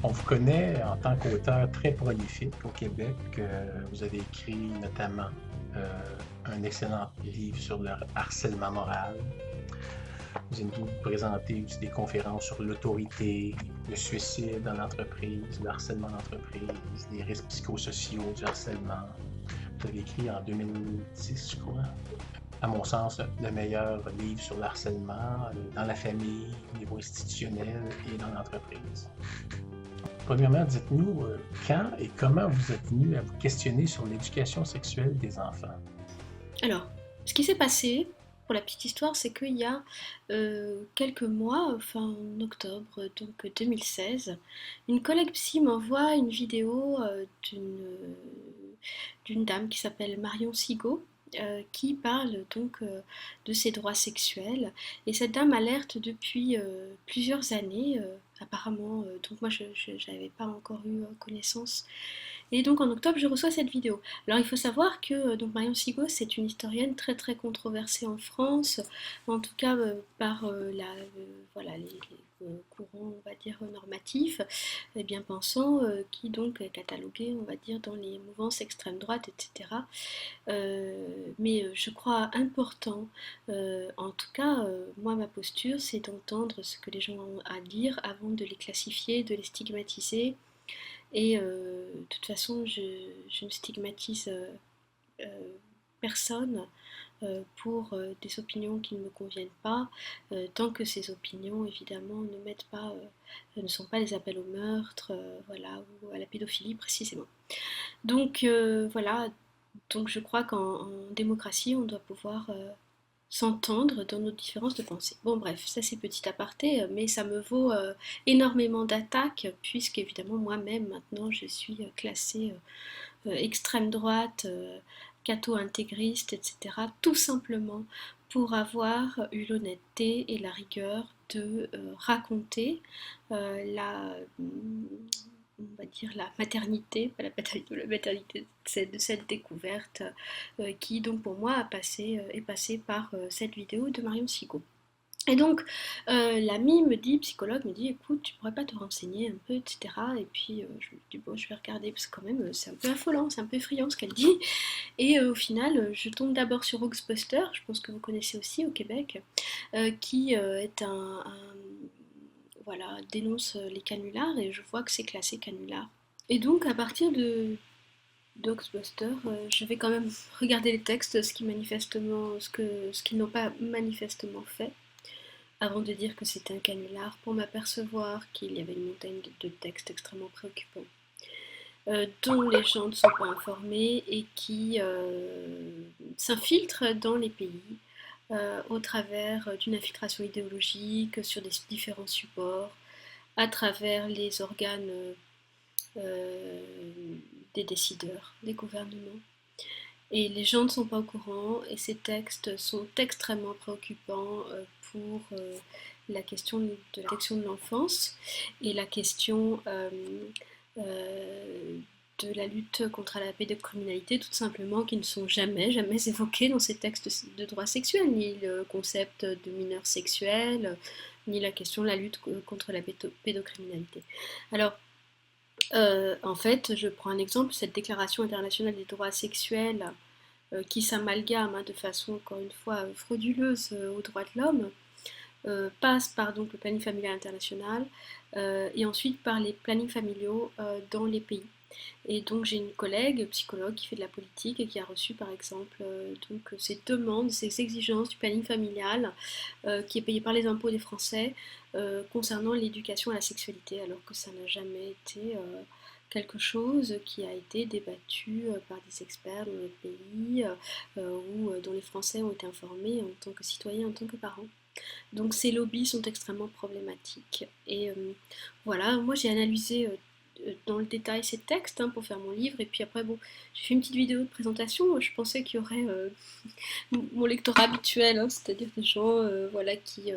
On vous connaît en tant qu'auteur très prolifique au Québec. Vous avez écrit notamment un excellent livre sur le harcèlement moral. Vous allez nous présenter aussi des conférences sur l'autorité, le suicide dans l'entreprise, le harcèlement d'entreprise, les risques psychosociaux du harcèlement. Vous avez écrit en 2010, je crois, à mon sens, le meilleur livre sur le harcèlement dans la famille, au niveau institutionnel et dans l'entreprise. Premièrement, dites-nous quand et comment vous êtes venu à vous questionner sur l'éducation sexuelle des enfants. Alors, ce qui s'est passé, pour la petite histoire, c'est qu'il y a quelques mois, fin octobre, donc 2016, une collègue psy m'envoie une vidéo d'une dame qui s'appelle Marion Sigaud, qui parle donc de ses droits sexuels. Et cette dame alerte depuis plusieurs années, apparemment, donc moi je n'avais pas encore eu connaissance. Et donc en octobre, je reçois cette vidéo. Alors il faut savoir que donc Marion Sigaud, c'est une historienne très très controversée en France, en tout cas par voilà, les courants, on va dire, normatifs, et bien pensants, qui donc est catalogué, on va dire, dans les mouvances extrême droite, etc. Mais je crois important, en tout cas, moi ma posture, c'est d'entendre ce que les gens ont à dire avant de les classifier, de les stigmatiser. Et de toute façon, je ne stigmatise personne pour des opinions qui ne me conviennent pas, tant que ces opinions, évidemment, ne sont pas des appels au meurtre, voilà, ou à la pédophilie précisément. Donc voilà, donc je crois qu'en démocratie, on doit pouvoir s'entendre dans nos différences de pensée. Bon bref, ça c'est petit aparté, mais ça me vaut énormément d'attaques, puisque évidemment moi-même maintenant je suis classée extrême droite, catho-intégriste, etc. Tout simplement pour avoir eu l'honnêteté et la rigueur de raconter la, on va dire la maternité, pas la maternité de cette découverte, qui donc pour moi est passée par cette vidéo de Marion Sigaud. Et donc, l'ami me dit, psychologue me dit, écoute, tu pourrais pas te renseigner un peu, etc. Et puis, je lui dis, bon, je vais regarder, parce que quand même, c'est un peu affolant, c'est un peu effrayant ce qu'elle dit. Et au final, je tombe d'abord sur Hoaxbuster, je pense que vous connaissez aussi au Québec, qui est voilà, dénonce les canulars, et je vois que c'est classé canular. Et donc, à partir de Dogsbuster, je vais quand même regarder les textes, ce qu'ils n'ont pas manifestement fait, avant de dire que c'était un canular, pour m'apercevoir qu'il y avait une montagne de textes extrêmement préoccupants, dont les gens ne sont pas informés et qui s'infiltrent dans les pays au travers d'une infiltration idéologique sur des différents supports, à travers les organes euh, des décideurs, des gouvernements. Et les gens ne sont pas au courant, et ces textes sont extrêmement préoccupants pour la question de la protection de l'enfance et la question euh, de la lutte contre la pédocriminalité, tout simplement, qui ne sont jamais évoqués dans ces textes de droit sexuel, ni le concept de mineur sexuel, ni la question de la lutte contre la pédocriminalité. Alors, en fait, je prends un exemple, cette Déclaration internationale des droits sexuels qui s'amalgame de façon, encore une fois, frauduleuse aux droits de l'homme, passe par donc le planning familial international et ensuite par les plannings familiaux dans les pays. Et donc j'ai une collègue psychologue qui fait de la politique et qui a reçu par exemple donc ces demandes, ces exigences du planning familial qui est payé par les impôts des Français concernant l'éducation à la sexualité, alors que ça n'a jamais été quelque chose qui a été débattu par des experts dans notre pays ou dont les Français ont été informés en tant que citoyens, en tant que parents. Donc ces lobbies sont extrêmement problématiques. Et voilà, moi j'ai analysé dans le détail ces textes pour faire mon livre. Et puis après, bon, j'ai fait une petite vidéo de présentation. Je pensais qu'il y aurait mon lectorat habituel, c'est-à-dire des gens voilà, qui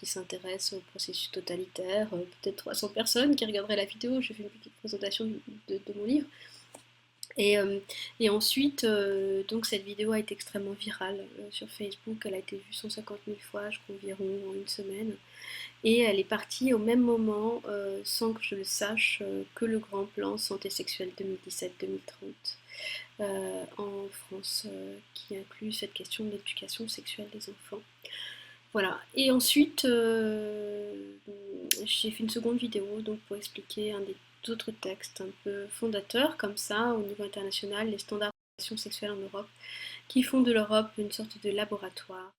s'intéressent au processus totalitaire, peut-être 300 personnes qui regarderaient la vidéo. J'ai fait une petite présentation de mon livre. Et, euh, et ensuite, donc cette vidéo a été extrêmement virale sur Facebook. Elle a été vue 150 000 fois, je crois, environ en une semaine. Et elle est partie au même moment, sans que je le sache, que le grand plan santé sexuelle 2017-2030 en France, qui inclut cette question de l'éducation sexuelle des enfants. Voilà. Et ensuite, j'ai fait une seconde vidéo donc pour expliquer un des autres textes un peu fondateurs, comme ça, au niveau international, les standards d'éducation sexuelle en Europe, qui font de l'Europe une sorte de laboratoire.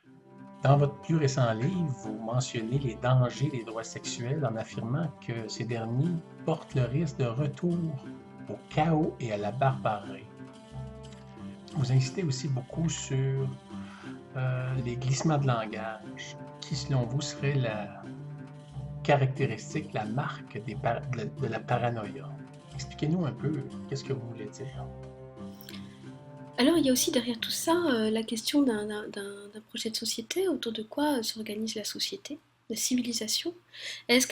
Dans votre plus récent livre, vous mentionnez les dangers des droits sexuels en affirmant que ces derniers portent le risque de retour au chaos et à la barbarie. Vous insistez aussi beaucoup sur les glissements de langage, qui selon vous serait la caractéristique, la marque de la paranoïa. Expliquez-nous un peu qu'est-ce que vous voulez dire. Alors, il y a aussi derrière tout ça la question d'un projet de société, autour de quoi s'organise la société, la civilisation. Est-ce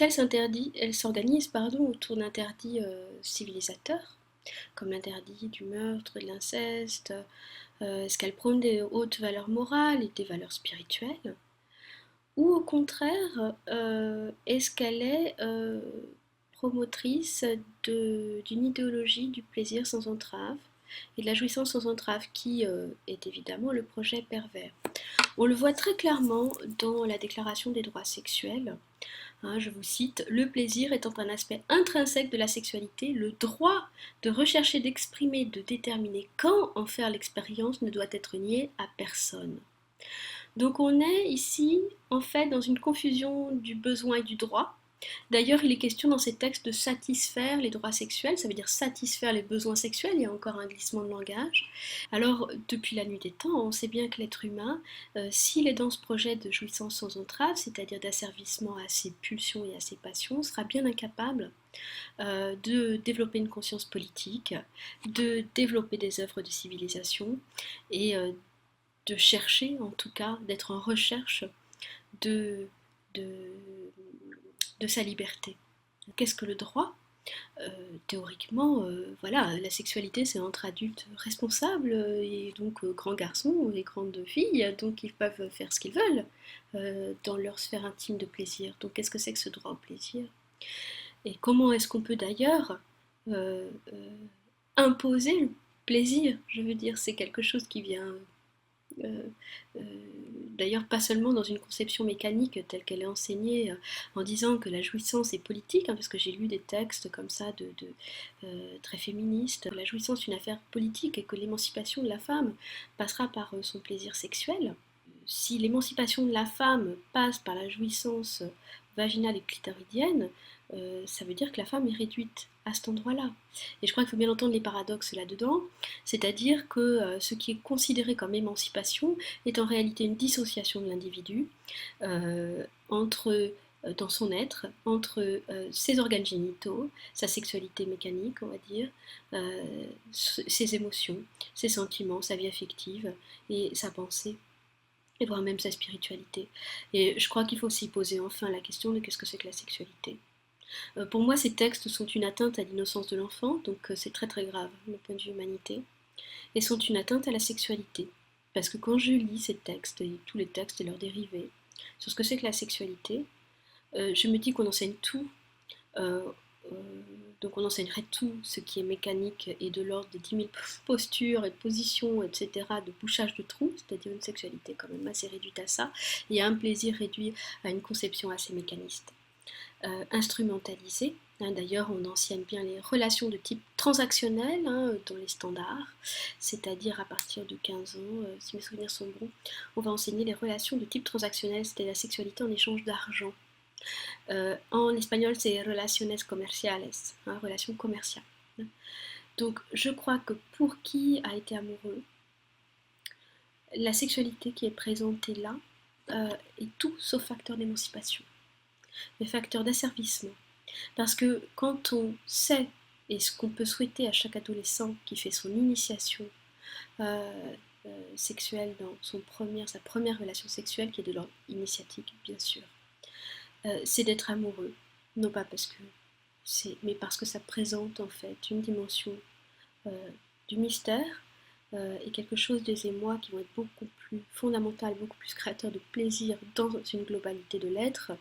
elle s'organise autour d'interdits civilisateurs, comme l'interdit du meurtre, de l'inceste? Est-ce qu'elle prône des hautes valeurs morales et des valeurs spirituelles? Ou au contraire, est-ce qu'elle est promotrice d'une idéologie du plaisir sans entrave et de la jouissance sans entrave, qui est évidemment le projet pervers? On le voit très clairement dans la Déclaration des droits sexuels. Hein, je vous cite: le plaisir étant un aspect intrinsèque de la sexualité, le droit de rechercher, d'exprimer, de déterminer quand en faire l'expérience ne doit être nié à personne. Donc on est ici en fait dans une confusion du besoin et du droit. D'ailleurs, il est question dans ces textes de satisfaire les droits sexuels, ça veut dire satisfaire les besoins sexuels, il y a encore un glissement de langage. Alors, depuis la nuit des temps, on sait bien que l'être humain, s'il est dans ce projet de jouissance sans entrave, c'est-à-dire d'asservissement à ses pulsions et à ses passions, sera bien incapable de développer une conscience politique, de développer des œuvres de civilisation et de chercher, en tout cas, d'être en recherche de, de, de sa liberté. Qu'est-ce que le droit? Théoriquement, voilà, la sexualité c'est entre adultes responsables et donc grands garçons et grandes filles, donc ils peuvent faire ce qu'ils veulent dans leur sphère intime de plaisir. Donc qu'est-ce que c'est que ce droit au plaisir? Et comment est-ce qu'on peut d'ailleurs euh, euh, imposer le plaisir? Je veux dire, c'est quelque chose qui vient euh, euh, d'ailleurs pas seulement dans une conception mécanique telle qu'elle est enseignée en disant que la jouissance est politique, hein, parce que j'ai lu des textes comme ça très féministes, la jouissance est une affaire politique et que l'émancipation de la femme passera par son plaisir sexuel. Si l'émancipation de la femme passe par la jouissance vaginale et clitoridienne, ça veut dire que la femme est réduite à cet endroit-là. Et je crois qu'il faut bien entendre les paradoxes là-dedans, c'est-à-dire que ce qui est considéré comme émancipation est en réalité une dissociation de l'individu dans son être, entre ses organes génitaux, sa sexualité mécanique, on va dire, ses émotions, ses sentiments, sa vie affective et sa pensée, et voire même sa spiritualité. Et je crois qu'il faut aussi poser enfin la question de qu'est-ce que c'est que la sexualité. Pour moi, ces textes sont une atteinte à l'innocence de l'enfant, donc c'est très très grave du point de vue humanité, et sont une atteinte à la sexualité. Parce que quand je lis ces textes, et tous les textes et leurs dérivés, sur ce que c'est que la sexualité, je me dis qu'on enseigne tout. euh, euh, donc on enseignerait tout ce qui est mécanique et de l'ordre de 10 000 postures et de positions, etc., de bouchage de trous, c'est-à-dire une sexualité quand même assez réduite à ça, et un plaisir réduit à une conception assez mécaniste. Instrumentalisé. Hein, d'ailleurs, on enseigne bien les relations de type transactionnel dans les standards, c'est-à-dire à partir de 15 ans, si mes souvenirs sont bons, on va enseigner les relations de type transactionnel, c'est-à-dire la sexualité en échange d'argent. En espagnol, c'est relaciones comerciales, hein, relations commerciales. Donc, je crois que pour qui a été amoureux, la sexualité qui est présentée là est tout sauf facteur d'émancipation, mais facteur d'asservissement. Parce que quand on sait, et ce qu'on peut souhaiter à chaque adolescent qui fait son initiation sexuelle dans sa première relation sexuelle, qui est de l'ordre initiatique, bien sûr, c'est d'être amoureux. Non pas parce que mais parce que ça présente en fait une dimension du mystère est quelque chose des émois qui vont être beaucoup plus fondamental, beaucoup plus créateur de plaisir dans une globalité de l'être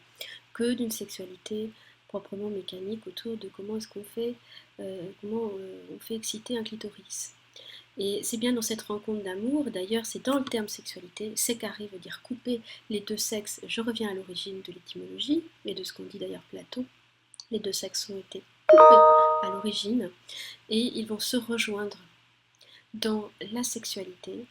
que d'une sexualité proprement mécanique autour de comment est-ce qu'on fait, on fait exciter un clitoris. Et c'est bien dans cette rencontre d'amour, d'ailleurs c'est dans le terme sexualité, sécaré veut dire couper les deux sexes, je reviens à l'origine de l'étymologie, et de ce qu'ont dit d'ailleurs Platon, les deux sexes ont été coupés à l'origine, et ils vont se rejoindre dans la sexualité,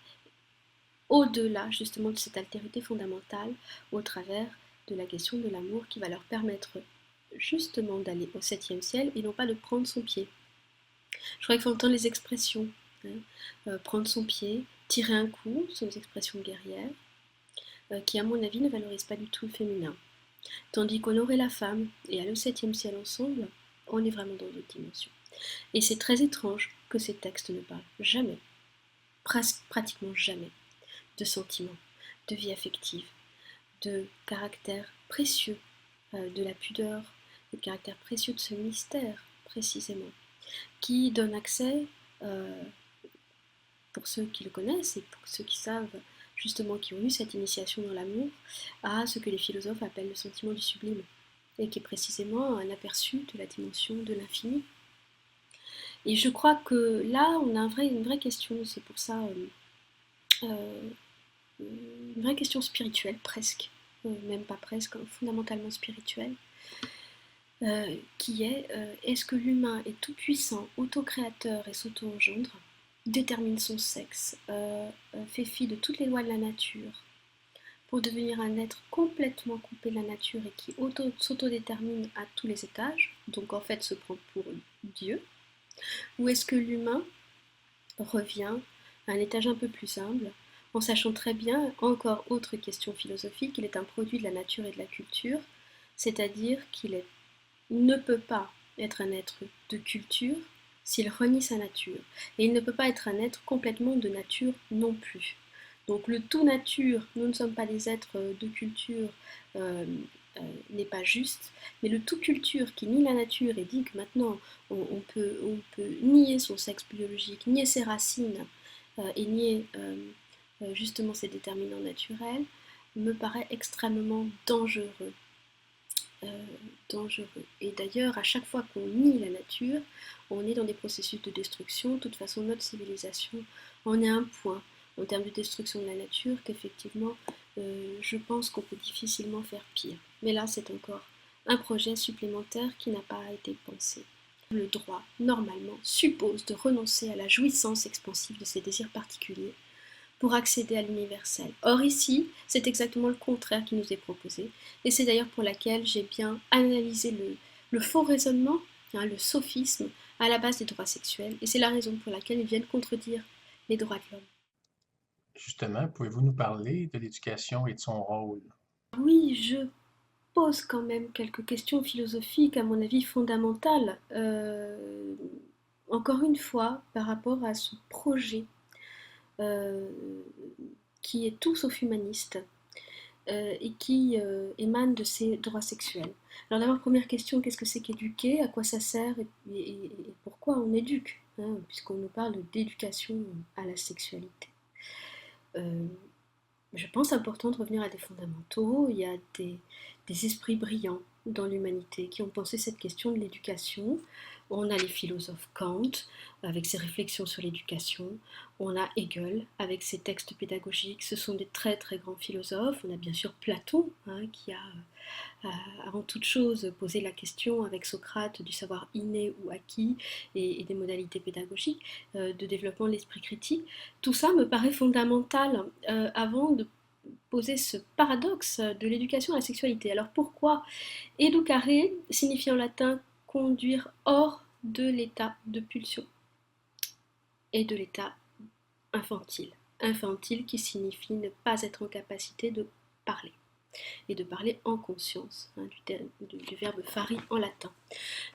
au-delà justement de cette altérité fondamentale, au travers de la question de l'amour qui va leur permettre justement d'aller au septième ciel et non pas de prendre son pied. Je crois qu'il faut entendre les expressions. Prendre son pied, tirer un coup, sont des expressions guerrières, qui à mon avis ne valorisent pas du tout le féminin. Tandis qu'honorer la femme et aller au septième ciel ensemble, on est vraiment dans d'autres dimensions. Et c'est très étrange que ces textes ne parlent jamais, pratiquement jamais, de sentiments, de vie affective, de caractère précieux, de la pudeur, le caractère précieux de ce mystère, précisément, qui donne accès, pour ceux qui le connaissent et pour ceux qui savent, justement, qui ont eu cette initiation dans l'amour, à ce que les philosophes appellent le sentiment du sublime, et qui est précisément un aperçu de la dimension de l'infini. Et je crois que là, on a une vraie question, c'est pour ça, une vraie question spirituelle, presque, même pas presque, fondamentalement spirituelle, qui est est-ce que l'humain est tout puissant, autocréateur et s'auto-engendre, détermine son sexe, fait fi de toutes les lois de la nature, pour devenir un être complètement coupé de la nature et qui s'autodétermine à tous les étages, donc en fait se prend pour Dieu, ou est-ce que l'humain revient à un étage un peu plus humble, en sachant très bien, encore autre question philosophique, qu'il est un produit de la nature et de la culture, c'est-à-dire qu'il ne peut pas être un être de culture s'il renie sa nature. Et il ne peut pas être un être complètement de nature non plus. Donc le tout nature, nous ne sommes pas des êtres de culture, n'est pas juste, mais le tout culture qui nie la nature et dit que maintenant on peut nier son sexe biologique, nier ses racines et nier justement ses déterminants naturels, me paraît extrêmement dangereux. Dangereux. Et d'ailleurs, à chaque fois qu'on nie la nature, on est dans des processus de destruction. De toute façon, notre civilisation en est un point en termes de destruction de la nature qu'effectivement, je pense qu'on peut difficilement faire pire. Mais là, c'est encore un projet supplémentaire qui n'a pas été pensé. Le droit, normalement, suppose de renoncer à la jouissance expansive de ses désirs particuliers pour accéder à l'universel. Or ici, c'est exactement le contraire qui nous est proposé, et c'est d'ailleurs pour laquelle j'ai bien analysé le faux raisonnement, le sophisme, à la base des droits sexuels, et c'est la raison pour laquelle ils viennent contredire les droits de l'homme. Justement, pouvez-vous nous parler de l'éducation et de son rôle? Oui, je pose quand même quelques questions philosophiques, à mon avis fondamentales, encore une fois, par rapport à ce projet euh, qui est tout sauf humaniste, et qui émane de ces droits sexuels. Alors d'abord, première question, qu'est-ce que c'est qu'éduquer? À quoi ça sert? Et pourquoi on éduque, hein, puisqu'on nous parle d'éducation à la sexualité. Euh, je pense important de revenir à des fondamentaux. Il y a des esprits brillants dans l'humanité qui ont pensé cette question de l'éducation. On a les philosophes Kant avec ses réflexions sur l'éducation. On a Hegel avec ses textes pédagogiques. Ce sont des très très grands philosophes. On a bien sûr Platon, hein, qui a avant toute chose posé la question avec Socrate du savoir inné ou acquis et des modalités pédagogiques de développement de l'esprit critique. Tout ça me paraît fondamental avant de poser ce paradoxe de l'éducation à la sexualité. Alors pourquoi educare signifie en latin conduire hors de l'état de pulsion et de l'état infantile. Infantile qui signifie ne pas être en capacité de parler et de parler en conscience, hein, du verbe fari en latin.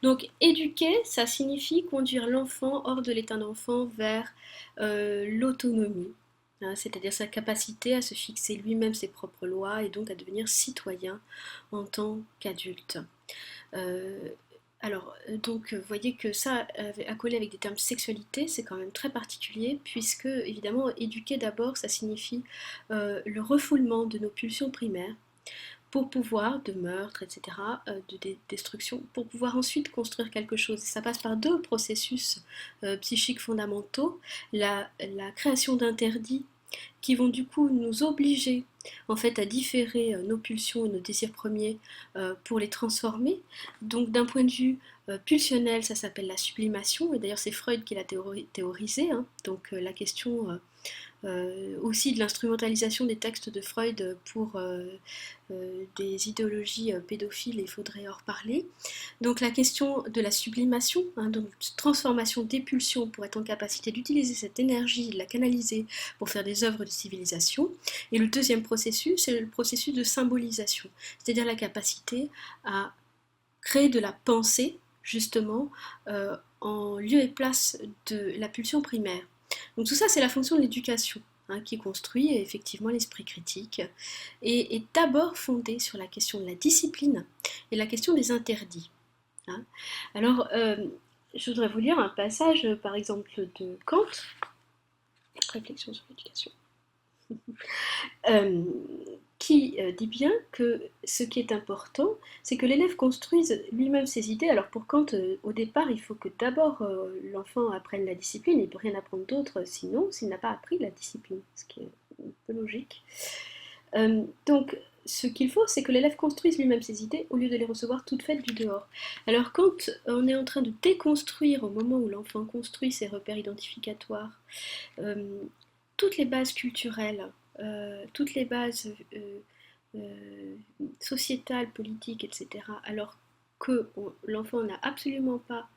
Donc éduquer, ça signifie conduire l'enfant hors de l'état d'enfant vers l'autonomie, hein, c'est-à-dire sa capacité à se fixer lui-même ses propres lois et donc à devenir citoyen en tant qu'adulte. Euh, Vous voyez que ça, accolé avec des termes de sexualité, c'est quand même très particulier, puisque, évidemment, éduquer d'abord, ça signifie le refoulement de nos pulsions primaires, pour pouvoir, de meurtre, etc., de destruction, pour pouvoir ensuite construire quelque chose. Et ça passe par deux processus psychiques fondamentaux, la création d'interdits qui vont du coup nous obliger en fait à différer nos pulsions et nos désirs premiers pour les transformer. Donc d'un point de vue pulsionnel, ça s'appelle la sublimation, et d'ailleurs c'est Freud qui l'a théorisé, hein. Donc la question aussi de l'instrumentalisation des textes de Freud pour des idéologies pédophiles, il faudrait en reparler. Donc la question de la sublimation, hein, donc transformation des pulsions pour être en capacité d'utiliser cette énergie, de la canaliser pour faire des œuvres de civilisation. Et le deuxième processus, c'est le processus de symbolisation, c'est-à-dire la capacité à créer de la pensée, justement, en lieu et place de la pulsion primaire. Donc tout ça, c'est la fonction de l'éducation, hein, qui construit effectivement l'esprit critique et est d'abord fondée sur la question de la discipline et la question des interdits, hein. Alors, je voudrais vous lire un passage, par exemple, de Kant, Réflexion sur l'éducation, euh, qui dit bien que ce qui est important, c'est que l'élève construise lui-même ses idées. Alors pour Kant, au départ, il faut que d'abord l'enfant apprenne la discipline, il ne peut rien apprendre d'autre sinon, s'il n'a pas appris la discipline, ce qui est un peu logique. Donc ce qu'il faut, c'est que l'élève construise lui-même ses idées au lieu de les recevoir toutes faites du dehors. Alors quand on est en train de déconstruire, au moment où l'enfant construit ses repères identificatoires, toutes les bases culturelles, toutes les bases sociétales, politiques, etc., alors que l'enfant n'a absolument pas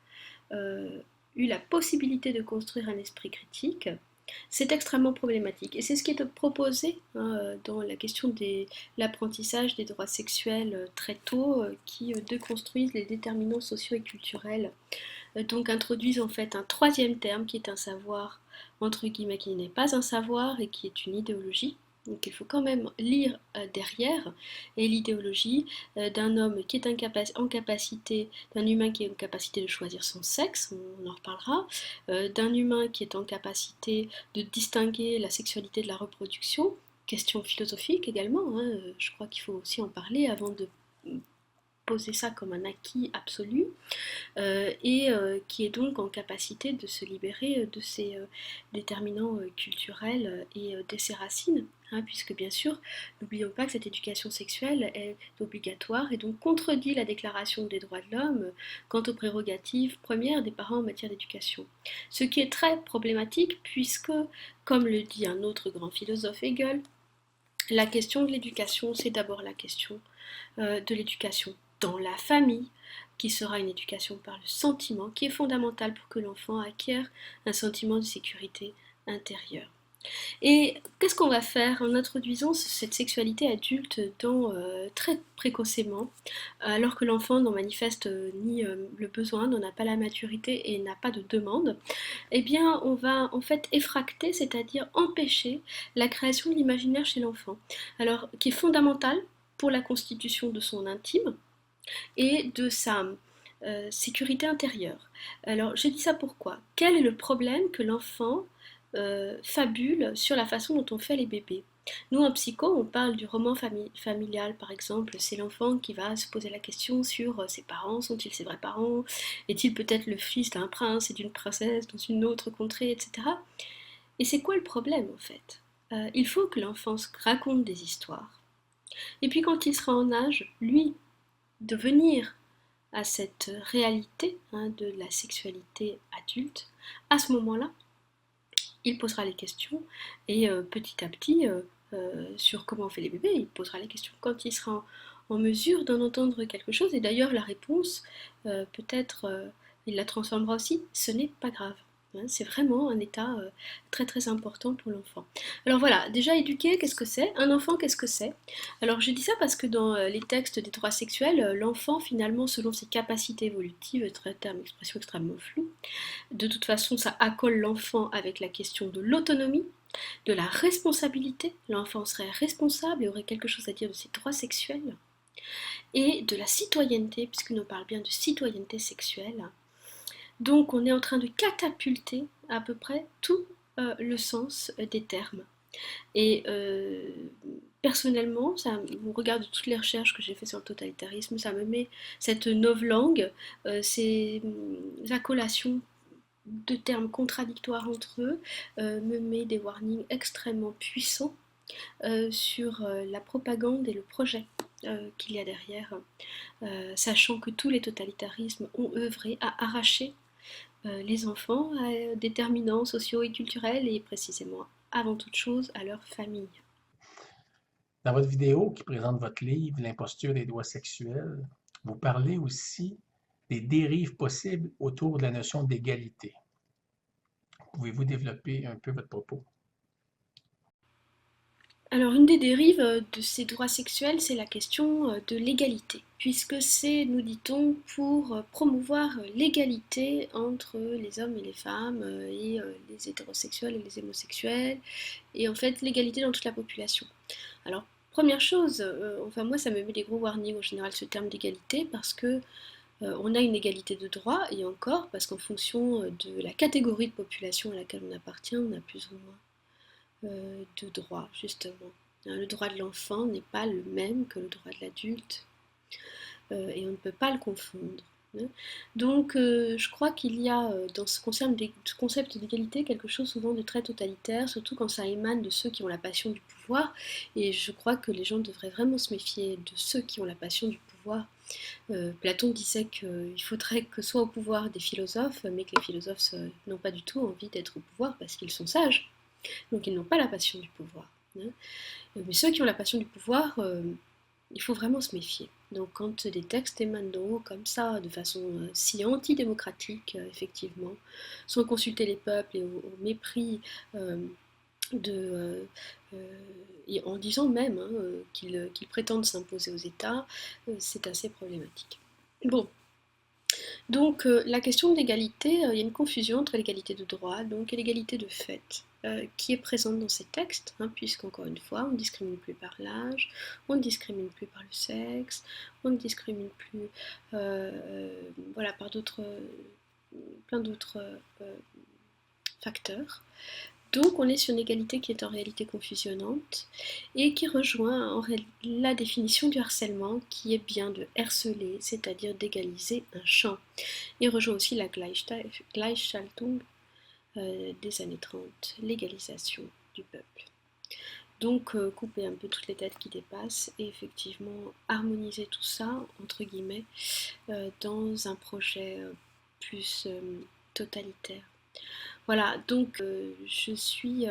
eu la possibilité de construire un esprit critique, c'est extrêmement problématique. Et c'est ce qui est proposé, hein, dans la question de l'apprentissage des droits sexuels très tôt, qui déconstruisent les déterminants sociaux et culturels, donc introduisent en fait un troisième terme qui est un savoir, entre guillemets, qui n'est pas un savoir et qui est une idéologie. Donc il faut quand même lire derrière, et l'idéologie d'un homme qui est en capacité, d'un humain qui est en capacité de choisir son sexe, on en reparlera, d'un humain qui est en capacité de distinguer la sexualité de la reproduction, question philosophique également, hein, je crois qu'il faut aussi en parler avant de poser ça comme un acquis absolu, et qui est donc en capacité de se libérer de ces déterminants culturels et de ses racines, hein, puisque bien sûr, n'oublions pas que cette éducation sexuelle est obligatoire et donc contredit la Déclaration des droits de l'homme quant aux prérogatives premières des parents en matière d'éducation. Ce qui est très problématique puisque, comme le dit un autre grand philosophe, Hegel, la question de l'éducation, c'est d'abord la question de l'éducation dans la famille, qui sera une éducation par le sentiment, qui est fondamentale pour que l'enfant acquiert un sentiment de sécurité intérieure. Et qu'est-ce qu'on va faire en introduisant cette sexualité adulte très précocement, alors que l'enfant n'en manifeste ni le besoin, n'en a pas la maturité et n'a pas de demande? Eh bien, on va en fait effracter, c'est-à-dire empêcher la création de l'imaginaire chez l'enfant, alors qui est fondamental pour la constitution de son intime et de sa sécurité intérieure. Alors, je dis ça pourquoi? Quel est le problème que l'enfant fabule sur la façon dont on fait les bébés? Nous, en psycho, on parle du roman familial, par exemple. C'est l'enfant qui va se poser la question sur ses parents, sont-ils ses vrais parents? Est-il peut-être le fils d'un prince et d'une princesse dans une autre contrée, etc. Et c'est quoi le problème, en fait? Il faut que l'enfant se raconte des histoires. Et puis quand il sera en âge, lui, de venir à cette réalité, hein, de la sexualité adulte, à ce moment-là, il posera les questions et petit à petit, sur comment on fait les bébés, il posera les questions quand il sera en mesure d'en entendre quelque chose. Et d'ailleurs, la réponse, peut-être, il la transformera aussi, ce n'est pas grave. Hein, c'est vraiment un état très très important pour l'enfant. Alors voilà, déjà éduquer, qu'est-ce que c'est? Un enfant, qu'est-ce que c'est? Alors je dis ça parce que dans les textes des droits sexuels, l'enfant finalement, selon ses capacités évolutives, très terme, expression extrêmement floue, de toute façon ça accole l'enfant avec la question de l'autonomie, de la responsabilité. L'enfant serait responsable et aurait quelque chose à dire de ses droits sexuels. et de la citoyenneté, puisque nous parle bien de citoyenneté sexuelle. Donc on est en train de catapulter à peu près tout le sens des termes. Et personnellement, au regard de toutes les recherches que j'ai faites sur le totalitarisme, ça me met cette novlangue, ces accollations de termes contradictoires entre eux, me met des warnings extrêmement puissants sur la propagande et le projet qu'il y a derrière, sachant que tous les totalitarismes ont œuvré à arracher les enfants à déterminants sociaux et culturels et précisément avant toute chose à leur famille. Dans votre vidéo qui présente votre livre L'imposture des droits sexuels, vous parlez aussi des dérives possibles autour de la notion d'égalité. Pouvez-vous développer un peu votre propos? Alors une des dérives de ces droits sexuels, c'est la question de l'égalité, puisque c'est, nous dit-on, pour promouvoir l'égalité entre les hommes et les femmes, et les hétérosexuels et les homosexuels, et en fait l'égalité dans toute la population. Alors première chose, enfin moi ça me met des gros warnings en général ce terme d'égalité, parce que on a une égalité de droit, et encore parce qu'en fonction de la catégorie de population à laquelle on appartient, on a plus ou moins de droits, justement. Le droit de l'enfant n'est pas le même que le droit de l'adulte, et on ne peut pas le confondre. Hein. Donc je crois qu'il y a dans ce concept d'égalité quelque chose souvent de très totalitaire, surtout quand ça émane de ceux qui ont la passion du pouvoir, et je crois que les gens devraient vraiment se méfier de ceux qui ont la passion du pouvoir. Platon disait qu'il faudrait que soient au pouvoir des philosophes, mais que les philosophes n'ont pas du tout envie d'être au pouvoir parce qu'ils sont sages. Donc ils n'ont pas la passion du pouvoir. Hein. Mais ceux qui ont la passion du pouvoir, il faut vraiment se méfier. Donc quand des textes émanent d'en haut comme ça, de façon si antidémocratique, effectivement, sans consulter les peuples et au mépris de... et en disant même hein, qu'ils prétendent s'imposer aux États, c'est assez problématique. Bon, donc la question de l'égalité, il y a une confusion entre l'égalité de droit donc, et l'égalité de fait, qui est présente dans ces textes, hein, puisqu'encore une fois, on ne discrimine plus par l'âge, on ne discrimine plus par le sexe, on ne discrimine plus voilà, par plein d'autres facteurs. Donc on est sur une égalité qui est en réalité confusionnante et qui rejoint la définition du harcèlement qui est bien de harceler, c'est-à-dire d'égaliser un champ. Il rejoint aussi la Gleichschaltung des années 30, l'égalisation du peuple. Donc couper un peu toutes les têtes qui dépassent et effectivement harmoniser tout ça, entre guillemets, dans un projet plus totalitaire. Voilà, donc je suis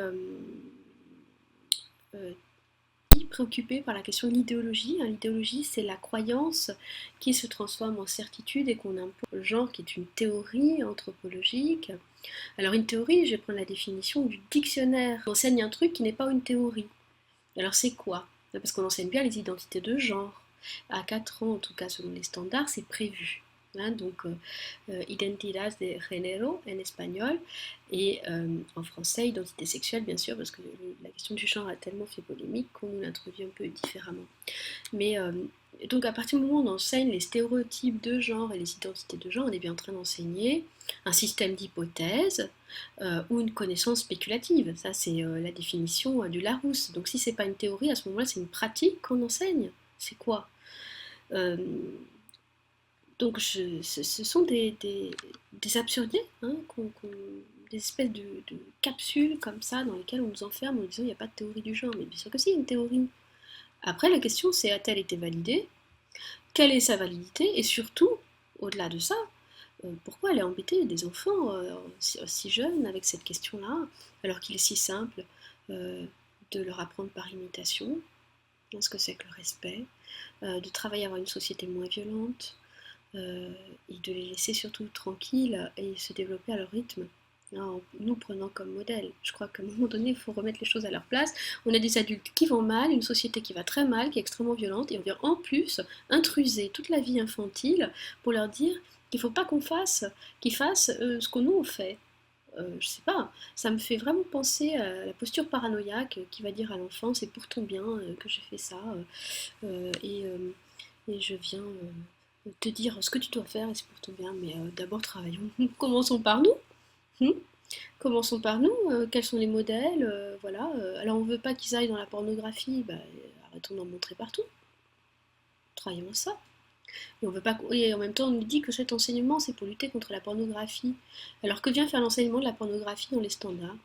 préoccupée par la question de l'idéologie. L'idéologie, c'est la croyance qui se transforme en certitude et qu'on impose au genre, qui est une théorie anthropologique. Alors une théorie, je vais prendre la définition du dictionnaire. On enseigne un truc qui n'est pas une théorie. Alors c'est quoi? Parce qu'on enseigne bien les identités de genre. À 4 ans, en tout cas selon les standards, c'est prévu. Hein, donc identidad de género en espagnol et en français identité sexuelle bien sûr parce que la question du genre a tellement fait polémique qu'on nous l'introduit un peu différemment. Mais donc à partir du moment où on enseigne les stéréotypes de genre et les identités de genre, on est bien en train d'enseigner un système d'hypothèses ou une connaissance spéculative. Ça c'est la définition du Larousse. Donc si c'est pas une théorie, à ce moment-là c'est une pratique qu'on enseigne. C'est quoi donc ce sont des absurdités, hein, des espèces de capsules comme ça dans lesquelles on nous enferme en nous disant il n'y a pas de théorie du genre. Mais bien sûr que si, il y a une théorie. Après la question c'est a-t-elle été validée? Quelle est sa validité? Et surtout, au-delà de ça, pourquoi aller embêter des enfants si jeunes avec cette question-là, alors qu'il est si simple de leur apprendre par imitation ce que c'est que le respect, de travailler à avoir une société moins violente, et de les laisser surtout tranquilles et se développer à leur rythme, hein, en nous prenant comme modèle. Je crois qu'à un moment donné, il faut remettre les choses à leur place. On a des adultes qui vont mal, une société qui va très mal, qui est extrêmement violente, et on vient en plus intruser toute la vie infantile pour leur dire qu'il ne faut pas qu'ils fassent ce que nous on fait. Je sais pas, ça me fait vraiment penser à la posture paranoïaque qui va dire à l'enfant c'est pour ton bien que j'ai fait ça, et et je viens te dire ce que tu dois faire et c'est pour ton bien, mais d'abord travaillons. Commençons par nous. Hmm. Commençons par nous, quels sont les modèles, voilà. Alors on veut pas qu'ils aillent dans la pornographie, bah, arrêtons d'en montrer partout. Travaillons ça. Et, on veut pas, et en même temps, on nous dit que cet enseignement, c'est pour lutter contre la pornographie. Alors que vient faire l'enseignement de la pornographie dans les standards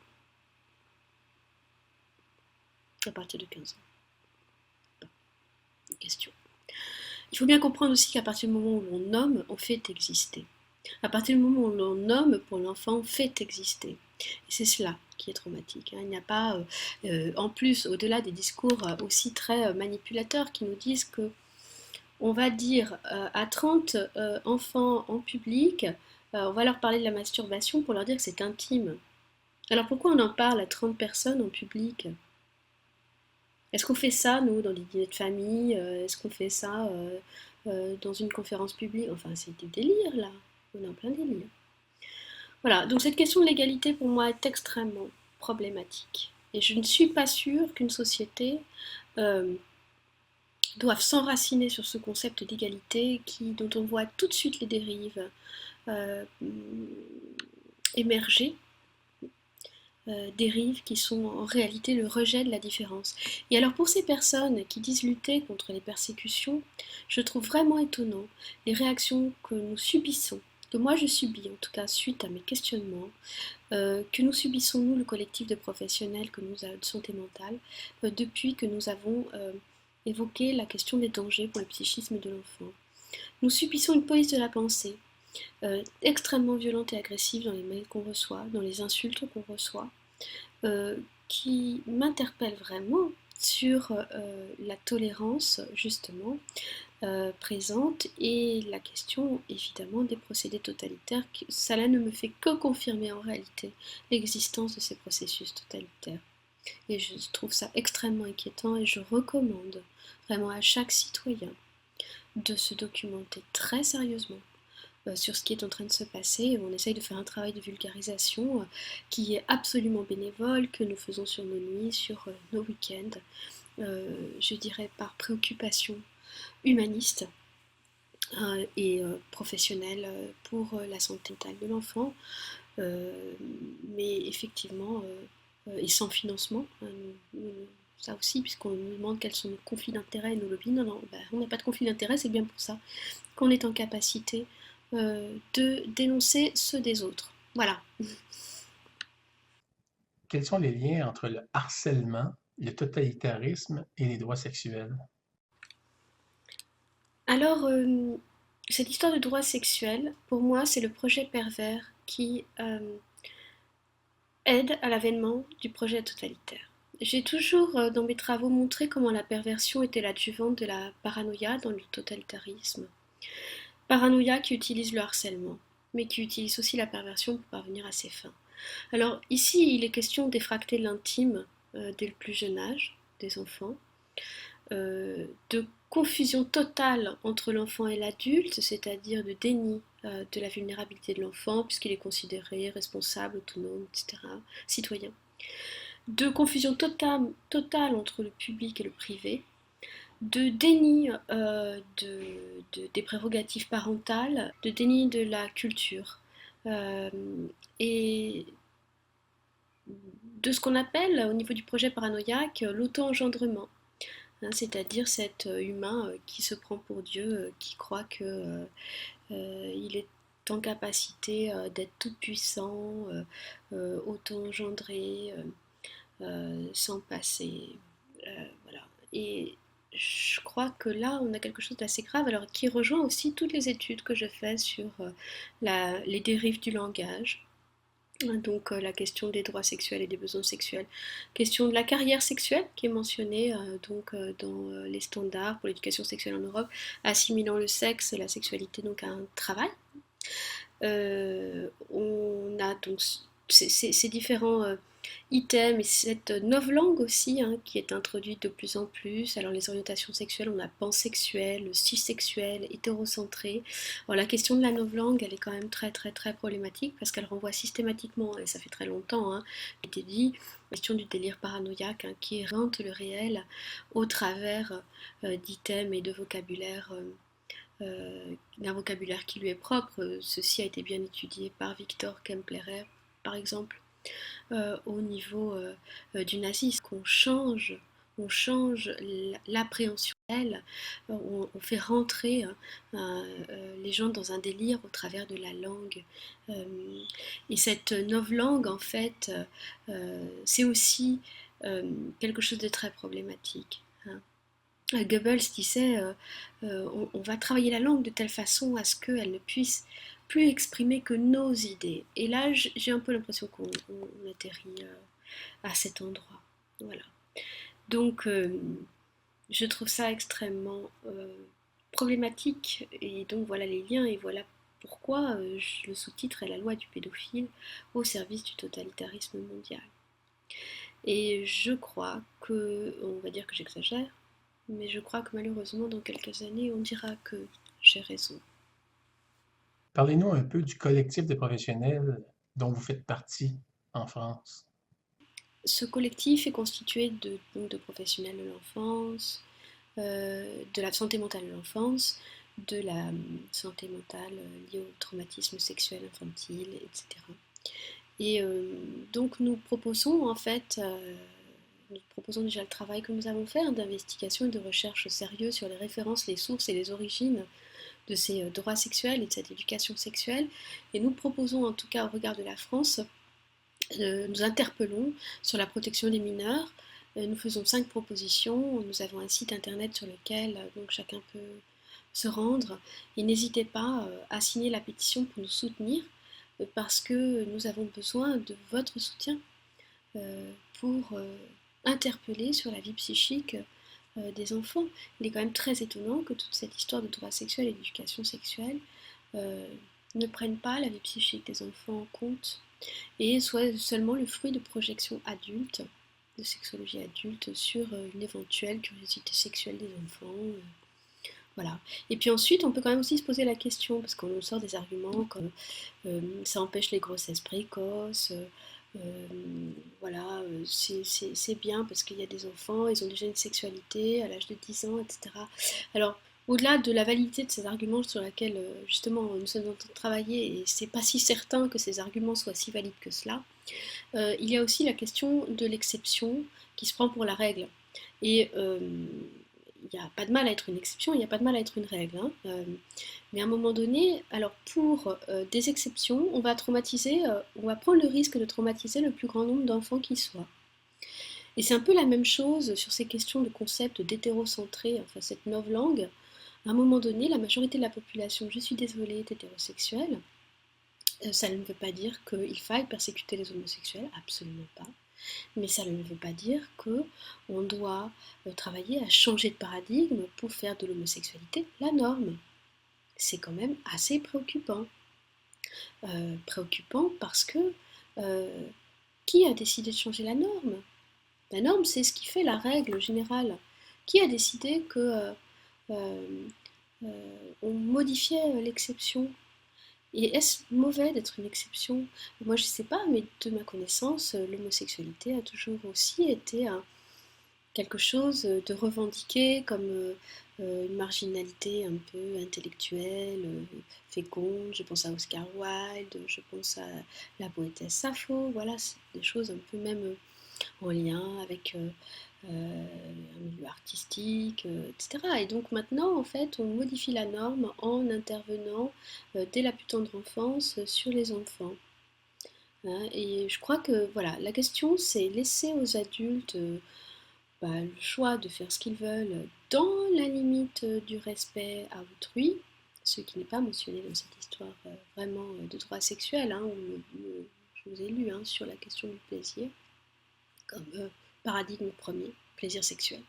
à partir de 15 ans? Question. Il faut bien comprendre aussi qu'à partir du moment où l'on nomme, on fait exister. À partir du moment où l'on nomme, pour l'enfant, on fait exister. Et c'est cela qui est traumatique. Il n'y a pas, en plus, au-delà des discours aussi très manipulateurs qui nous disent que on va dire à 30 enfants en public, on va leur parler de la masturbation pour leur dire que c'est intime. Alors pourquoi on en parle à 30 personnes en public? Est-ce qu'on fait ça, nous, dans les dîners de famille? Est-ce qu'on fait ça dans une conférence publique? Enfin, c'est du délire, là. On est en plein délire. Voilà, donc cette question de l'égalité, pour moi, est extrêmement problématique. Et je ne suis pas sûre qu'une société doive s'enraciner sur ce concept d'égalité dont on voit tout de suite les dérives émerger, dérives qui sont en réalité le rejet de la différence. Et alors pour ces personnes qui disent lutter contre les persécutions, je trouve vraiment étonnant les réactions que nous subissons, que moi je subis en tout cas suite à mes questionnements, que nous subissons nous, le collectif de professionnels que nous avons de santé mentale, depuis que nous avons évoqué la question des dangers pour le psychisme de l'enfant. Nous subissons une police de la pensée extrêmement violente et agressive dans les mails qu'on reçoit, dans les insultes qu'on reçoit, qui m'interpelle vraiment sur la tolérance justement présente et la question évidemment des procédés totalitaires. Cela ne me fait que confirmer en réalité l'existence de ces processus totalitaires. Et je trouve ça extrêmement inquiétant et je recommande vraiment à chaque citoyen de se documenter très sérieusement sur ce qui est en train de se passer. On essaye de faire un travail de vulgarisation qui est absolument bénévole, que nous faisons sur nos nuits, sur nos week-ends, je dirais par préoccupation humaniste et professionnelle pour la santé mentale de l'enfant, mais effectivement, et sans financement, ça aussi, puisqu'on nous demande quels sont nos conflits d'intérêts et nos lobbies. Non, non, bah, on n'a pas de conflit d'intérêts, c'est bien pour ça qu'on est en capacité de dénoncer ceux des autres. Voilà. Quels sont les liens entre le harcèlement, le totalitarisme et les droits sexuels? Alors, cette histoire de droit sexuel, pour moi, c'est le projet pervers qui aide à l'avènement du projet totalitaire. J'ai toujours, dans mes travaux, montré comment la perversion était l'adjuvante de la paranoïa dans le totalitarisme. Paranoïa qui utilise le harcèlement, mais qui utilise aussi la perversion pour parvenir à ses fins. Alors ici, il est question d'effracter l'intime dès le plus jeune âge des enfants, de confusion totale entre l'enfant et l'adulte, c'est-à-dire de déni de la vulnérabilité de l'enfant puisqu'il est considéré responsable, autonome, etc., citoyen. De confusion totale entre le public et le privé, de déni des prérogatives parentales, de déni de la culture et de ce qu'on appelle au niveau du projet paranoïaque l'auto-engendrement, hein, c'est-à-dire cet humain qui se prend pour Dieu, qui croit qu'il est en capacité d'être tout puissant, auto-engendré, sans passer. Voilà. Et je crois que là, on a quelque chose d'assez grave, alors qui rejoint aussi toutes les études que je fais sur les dérives du langage. Donc la question des droits sexuels et des besoins sexuels, question de la carrière sexuelle qui est mentionnée dans les standards pour l'éducation sexuelle en Europe, assimilant le sexe et la sexualité donc à un travail. On a donc ces différents items et cette novlangue aussi hein, qui est introduite de plus en plus. Alors les orientations sexuelles, on a pansexuel, cissexuel, hétérocentré. Alors la question de la novlangue, elle est quand même très très très problématique parce qu'elle renvoie systématiquement, et ça fait très longtemps, hein, il était dit, question du délire paranoïaque, qui réinvente le réel au travers d'items et de vocabulaire, d'un vocabulaire qui lui est propre. Ceci a été bien étudié par Victor Kemplerer, par exemple, au niveau du nazisme, on change l'appréhension d'elle, on fait rentrer les gens dans un délire au travers de la langue. Et cette novlangue, en fait, c'est aussi quelque chose de très problématique. Goebbels disait on va travailler la langue de telle façon à ce qu'elle ne puisse plus exprimer que nos idées. Et là, j'ai un peu l'impression qu'on atterrit à cet endroit. Voilà. Donc, je trouve ça extrêmement problématique. Et donc, voilà les liens et voilà pourquoi le sous-titre est la loi du pédophile au service du totalitarisme mondial. Et je crois que, on va dire que j'exagère, mais je crois que malheureusement, dans quelques années, on dira que j'ai raison. Parlez-nous un peu du collectif de professionnels dont vous faites partie en France. Ce collectif est constitué donc, de professionnels de l'enfance, de la santé mentale de l'enfance, de la santé mentale liée au traumatisme sexuel infantile, etc. Et donc nous proposons en fait, nous proposons déjà le travail que nous avons fait d'investigation et de recherche sérieuse sur les références, les sources et les origines de ces droits sexuels et de cette éducation sexuelle. Et nous proposons en tout cas au regard de la France, nous interpellons sur la protection des mineurs. Nous faisons 5 propositions. Nous avons un site internet sur lequel donc chacun peut se rendre. Et n'hésitez pas à signer la pétition pour nous soutenir parce que nous avons besoin de votre soutien pour interpeller sur la vie psychique des enfants. Il est quand même très étonnant que toute cette histoire de droits sexuels et d'éducation sexuelle ne prenne pas la vie psychique des enfants en compte et soit seulement le fruit de projections adultes, de sexologie adulte sur une éventuelle curiosité sexuelle des enfants. Voilà. Et puis ensuite, on peut quand même aussi se poser la question, parce qu'on nous sort des arguments comme ça empêche les grossesses précoces, voilà, c'est bien parce qu'il y a des enfants, ils ont déjà une sexualité à l'âge de 10 ans, etc. Alors, au-delà de la validité de ces arguments sur lesquels justement nous sommes en train de travailler, et c'est pas si certain que ces arguments soient si valides que cela, il y a aussi la question de l'exception qui se prend pour la règle. Et il n'y a pas de mal à être une exception, il n'y a pas de mal à être une règle. Mais à un moment donné, alors pour des exceptions, on va traumatiser, on va prendre le risque de traumatiser le plus grand nombre d'enfants qui soit. Et c'est un peu la même chose sur ces questions de concept d'hétérocentré, enfin cette novlangue. À un moment donné, la majorité de la population, je suis désolée, est hétérosexuelle. Ça ne veut pas dire qu'il faille persécuter les homosexuels, absolument pas. Mais ça ne veut pas dire qu'on doit travailler à changer de paradigme pour faire de l'homosexualité la norme. C'est quand même assez préoccupant. Préoccupant parce que qui a décidé de changer la norme? La norme, c'est ce qui fait la règle générale. Qui a décidé que on modifiait l'exception? Et est-ce mauvais d'être une exception? Moi, je ne sais pas, mais de ma connaissance, l'homosexualité a toujours aussi été quelque chose de revendiqué comme une marginalité un peu intellectuelle, féconde. Je pense à Oscar Wilde, je pense à la poétesse Sappho. Voilà, c'est des choses un peu même en lien avec un milieu artistique, etc. Et donc maintenant, en fait, on modifie la norme en intervenant dès la plus tendre enfance sur les enfants. Et je crois que voilà, la question c'est laisser aux adultes le choix de faire ce qu'ils veulent dans la limite du respect à autrui, ce qui n'est pas mentionné dans cette histoire vraiment de droit sexuel, je vous ai lu sur la question du plaisir, comme paradigme premier, plaisir sexuel.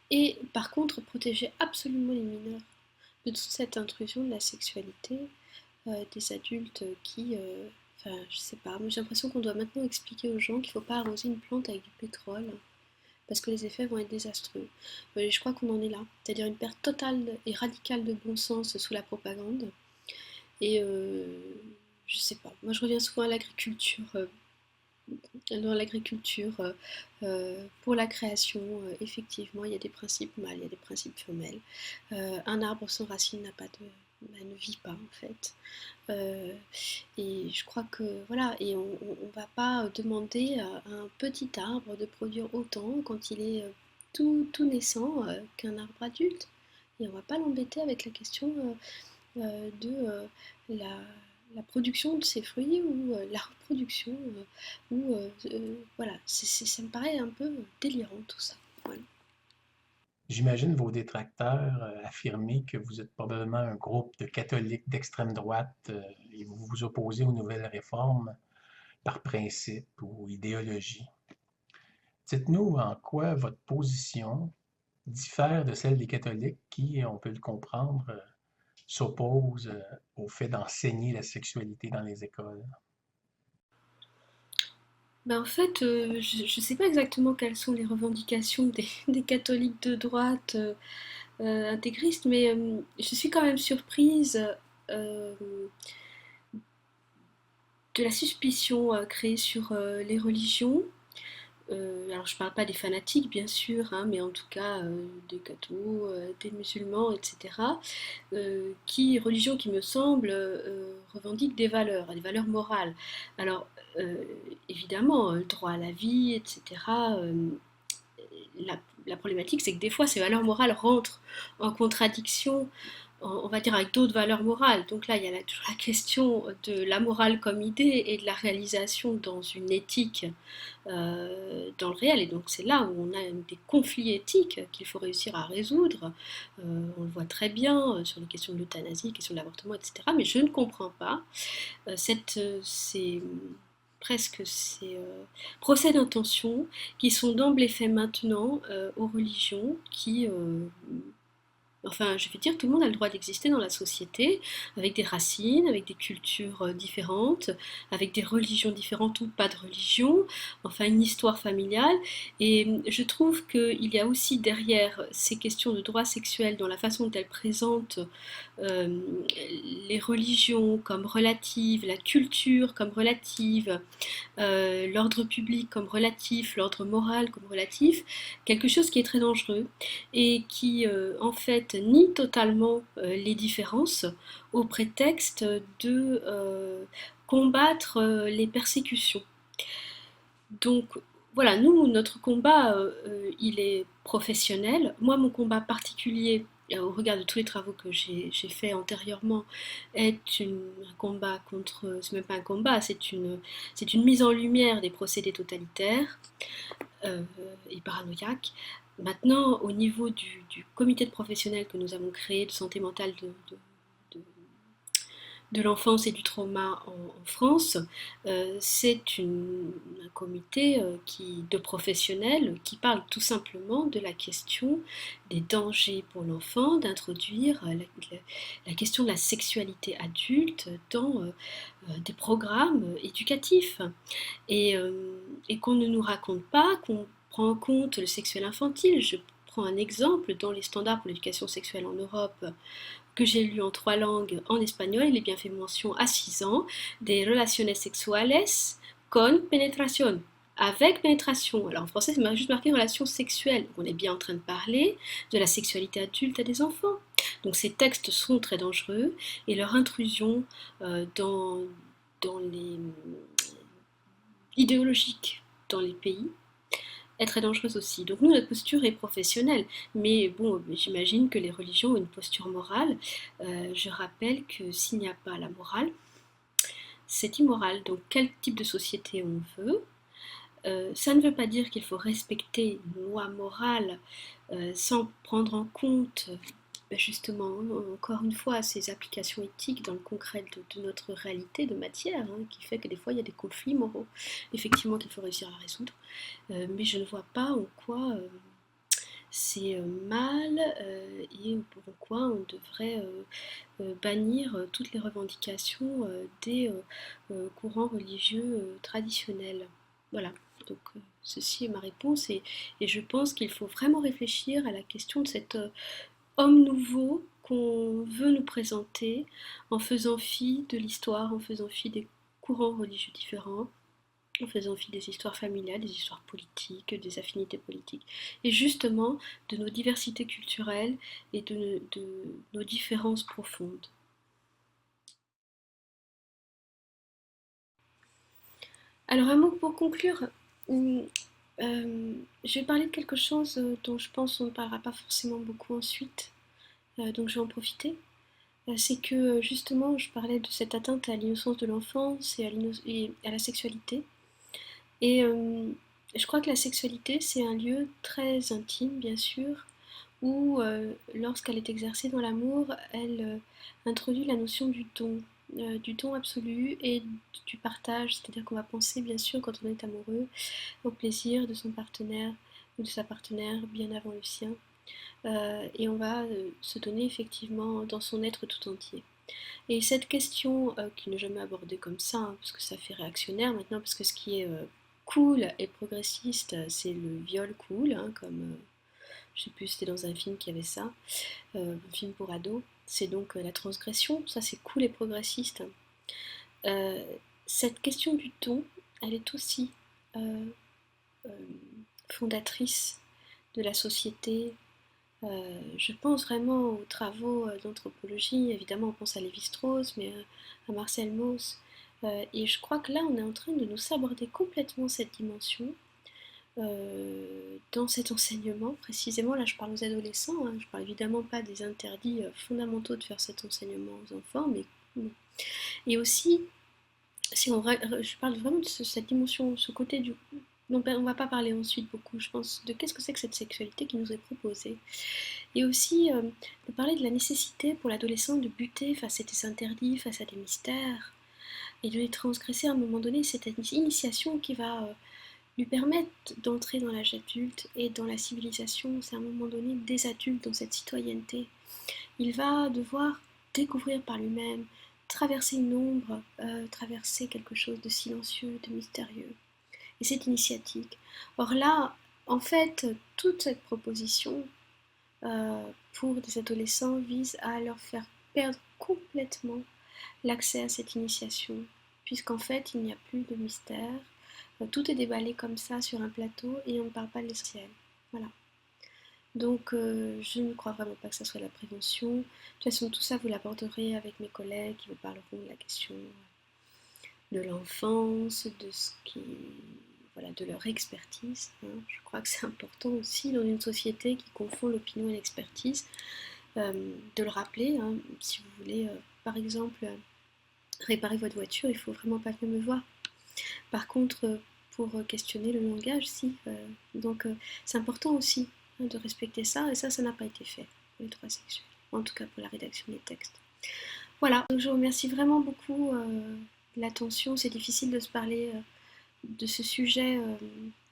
Et par contre, protéger absolument les mineurs de toute cette intrusion de la sexualité des adultes qui... Enfin, je sais pas, mais j'ai l'impression qu'on doit maintenant expliquer aux gens qu'il ne faut pas arroser une plante avec du pétrole parce que les effets vont être désastreux. Je crois qu'on en est là, c'est-à-dire une perte totale et radicale de bon sens sous la propagande. Et je sais pas, moi je reviens souvent à l'agriculture Dans l'agriculture, pour la création, effectivement, il y a des principes mâles, il y a des principes femelles. Un arbre sans racines n'a pas ne vit pas en fait. Euh, et je crois que voilà, et on ne va pas demander à un petit arbre de produire autant quand il est tout naissant qu'un arbre adulte. Et on ne va pas l'embêter avec la question de la, la production de ces fruits ou la reproduction ou voilà, ça me paraît un peu délirant tout ça. Voilà. J'imagine vos détracteurs affirmer que vous êtes probablement un groupe de catholiques d'extrême droite et vous vous opposez aux nouvelles réformes par principe ou idéologie. Dites-nous en quoi votre position diffère de celle des catholiques qui, on peut le comprendre, s'opposent au fait d'enseigner la sexualité dans les écoles. Ben en fait, je ne sais pas exactement quelles sont les revendications des catholiques de droite intégristes, mais je suis quand même surprise euh, de la suspicion créée sur les religions. Alors je ne parle pas des fanatiques bien sûr, hein, mais en tout cas des cathos, des musulmans, etc. Religion qui me semble revendique des valeurs morales. Alors évidemment, le droit à la vie, etc. La problématique, c'est que des fois, ces valeurs morales rentrent en contradiction, on va dire, avec d'autres valeurs morales. Donc là, il y a toujours la question de la morale comme idée et de la réalisation dans une éthique dans le réel. Et donc c'est là où on a des conflits éthiques qu'il faut réussir à résoudre. On le voit très bien sur les questions de l'euthanasie, questions de l'avortement, etc. Mais je ne comprends pas ces presque ces procès d'intention qui sont d'emblée faits maintenant aux religions qui enfin, je veux dire, tout le monde a le droit d'exister dans la société, avec des racines, avec des cultures différentes, avec des religions différentes ou pas de religion, enfin une histoire familiale. Et je trouve qu'il y a aussi derrière ces questions de droit sexuel, dans la façon dont elles présentent euh, les religions comme relatives, la culture comme relative, l'ordre public comme relatif, l'ordre moral comme relatif, quelque chose qui est très dangereux et qui en fait nie totalement les différences au prétexte de combattre les persécutions. Donc voilà, nous, notre combat, il est professionnel. Moi, mon combat particulier, au regard de tous les travaux que j'ai faits antérieurement, un combat contre, c'est même pas un combat, c'est une mise en lumière des procédés totalitaires euh, et paranoïaques. Maintenant, au niveau du comité de professionnels que nous avons créé de santé mentale de, de l'enfance et du trauma en France, c'est un comité de professionnels qui parle tout simplement de la question des dangers pour l'enfant, d'introduire la question de la sexualité adulte dans des programmes éducatifs. Et qu'on ne nous raconte pas qu'on prend en compte le sexuel infantile. Je prends un exemple dans les standards pour l'éducation sexuelle en Europe que j'ai lu en 3 langues, en espagnol, il est bien fait mention à 6 ans, des relaciones sexuales con penetración, avec pénétration. Alors en français, c'est juste marqué relation sexuelle. On est bien en train de parler de la sexualité adulte à des enfants. Donc ces textes sont très dangereux et leur intrusion dans les idéologiques dans les pays est très dangereuse aussi. Donc nous, notre posture est professionnelle, mais bon, j'imagine que les religions ont une posture morale. Je rappelle que s'il n'y a pas la morale, c'est immoral. Donc quel type de société on veut? Ça ne veut pas dire qu'il faut respecter une loi morale sans prendre en compte justement, encore une fois, ces applications éthiques dans le concret de notre réalité de matière, hein, qui fait que des fois il y a des conflits moraux, effectivement, qu'il faut réussir à résoudre. Mais je ne vois pas en quoi c'est mal et en quoi on devrait bannir toutes les revendications des courants religieux traditionnels. Voilà, donc ceci est ma réponse et je pense qu'il faut vraiment réfléchir à la question de cet homme nouveau qu'on veut nous présenter en faisant fi de l'histoire, en faisant fi des courants religieux différents en faisant fi des histoires familiales, des histoires politiques, des affinités politiques, et justement de nos diversités culturelles et de nos différences profondes. Alors un mot pour conclure. Je vais parler de quelque chose dont je pense on ne parlera pas forcément beaucoup ensuite, donc je vais en profiter. C'est que justement, je parlais de cette atteinte à l'innocence de l'enfance et à la sexualité. Et je crois que la sexualité, c'est un lieu très intime, bien sûr, où, lorsqu'elle est exercée dans l'amour, elle introduit la notion du don absolu et du partage, c'est-à-dire qu'on va penser, bien sûr, quand on est amoureux, au plaisir de son partenaire ou de sa partenaire bien avant le sien, et on va se donner effectivement dans son être tout entier. Et cette question, qui n'est jamais abordée comme ça, hein, parce que ça fait réactionnaire maintenant, parce que ce qui est cool et progressiste, c'est le viol cool, hein, comme je sais plus, c'était dans un film qui avait ça, un film pour ados. C'est donc la transgression, ça c'est cool et progressiste. Euh, cette question du don, elle est aussi euh, euh, fondatrice de la société. Je pense vraiment aux travaux d'anthropologie, évidemment on pense à Lévi-Strauss, mais à Marcel Mauss. Et je crois que là on est en train de nous saborder complètement cette dimension dans cet enseignement, précisément, là je parle aux adolescents, hein, je parle évidemment pas des interdits fondamentaux de faire cet enseignement aux enfants, mais et aussi, si je parle vraiment de cette dimension, ce côté du... dont on va pas parler ensuite beaucoup, je pense, de qu'est-ce que c'est que cette sexualité qui nous est proposée. Et aussi de parler de la nécessité pour l'adolescent de buter face à des interdits, face à des mystères, et de les transgresser à un moment donné, cette initiation qui va lui permettre d'entrer dans l'âge adulte et dans la civilisation, c'est à un moment donné des adultes dans cette citoyenneté. Il va devoir découvrir par lui-même, traverser une ombre, traverser quelque chose de silencieux, de mystérieux. Et c'est initiatique. Or là, en fait, toute cette proposition pour des adolescents vise à leur faire perdre complètement l'accès à cette initiation, puisqu'en fait, il n'y a plus de mystère. Tout est déballé comme ça sur un plateau et on ne parle pas de l'essentiel. Voilà. Donc, je ne crois vraiment pas que ça soit la prévention. De toute façon, tout ça, vous l'aborderez avec mes collègues qui vous parleront de la question de l'enfance, de ce qui, voilà, de leur expertise, hein. Je crois que c'est important aussi dans une société qui confond l'opinion et l'expertise, de le rappeler, hein. Si vous voulez, par exemple, réparer votre voiture, il ne faut vraiment pas venir me voir. Par contre, pour questionner le langage, si. Donc, c'est important aussi, hein, de respecter ça, et ça n'a pas été fait pour les droits sexuels, en tout cas pour la rédaction des textes. Voilà, donc je vous remercie vraiment beaucoup de l'attention. C'est difficile de se parler de ce sujet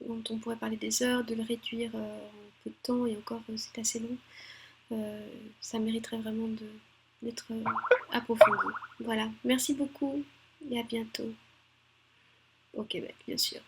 dont on pourrait parler des heures, de le réduire en peu de temps, et encore c'est assez long. Ça mériterait vraiment d'être approfondi. Voilà, merci beaucoup et à bientôt au Québec, bien sûr.